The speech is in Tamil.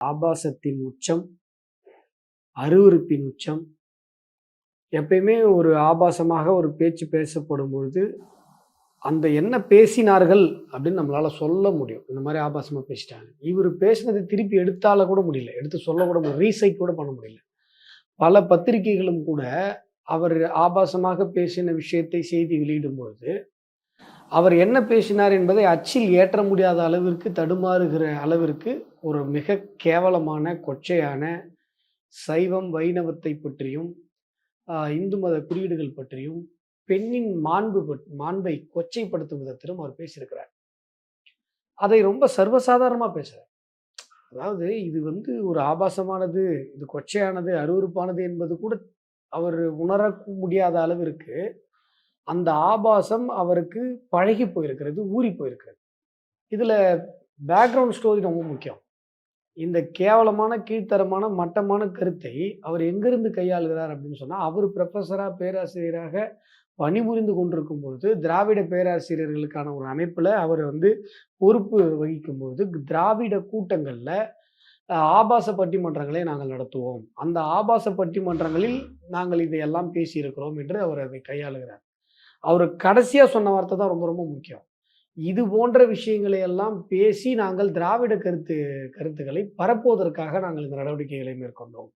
ஆபாசத்தின் உச்சம், அருவருப்பின் உச்சம். எப்பயுமே ஒரு ஆபாசமாக ஒரு பேச்சு பேசப்படும் பொழுது, அந்த என்ன பேசினார்கள் அப்படின்னு நம்மளால சொல்ல முடியும். இந்த மாரி ஆபாசமா பேசிட்டாங்க. இவரு பேசினத திருப்பி எடுத்தால கூட முடியல. எடுத்து சொல்ல கூட முடியல. ரீசைட் கூட பண்ண முடியல. பல பத்திரிகைகளும் கூட அவர் ஆபாசமாக பேசின விஷயத்தை செய்தி வெளியிடும் பொழுது, அவர் என்ன பேசினார் என்பதை அச்சில் ஏற்ற முடியாத அளவிற்கு தடுமாறுகிற அளவிற்கு ஒரு மிக கேவலமான, கொச்சையான சைவம், வைணவத்தை பற்றியும், இந்து மத குறியீடுகள் பற்றியும், பெண்ணின் மாண்பை கொச்சைப்படுத்தும் விதத்திலும் அவர் பேசியிருக்கிறார். அதை ரொம்ப சர்வசாதாரணமா பேசுறார். அதாவது இது வந்து ஒரு ஆபாசமானது, இது கொச்சையானது, அருவருப்பானது என்பது கூட அவர் உணர முடியாத அளவிற்கு, அந்த ஆபாசம் அவருக்கு பழகி போயிருக்கிறது, ஊறி போயிருக்கிறது. இதுல பேக்கிரவுண்ட் ஸ்டோரி ரொம்ப முக்கியம். இந்த கேவலமான, கீழ்த்தரமான, மட்டமான கருத்தை அவர் எங்கிருந்து கையாளுகிறார் அப்படின்னு சொன்னா, அவரு புரொஃபஸரா, பேராசிரியராக பணிபுரிந்து கொண்டிருக்கும் பொழுது, திராவிட பேராசிரியர்களுக்கான ஒரு அமைப்புல அவர் வந்து பொறுப்பு வகிக்கும்போது, திராவிட கூட்டங்கள்ல ஆபாச பட்டிமன்றங்களை நாங்கள் நடத்துவோம். அந்த ஆபாச பட்டிமன்றங்களில் நாங்கள் இதையெல்லாம் பேசியிருக்கிறோம் என்று அவர் அதை கையாளுகிறார். அவரு கடைசியா சொன்ன வார்த்தை தான் ரொம்ப ரொம்ப முக்கியம். இது போன்ற விஷயங்களை எல்லாம் பேசி நாங்கள் திராவிட கருத்துக்களை பரப்புவதற்காக நாங்கள் இந்த நடவடிக்கைகளை மேற்கொண்டோம்.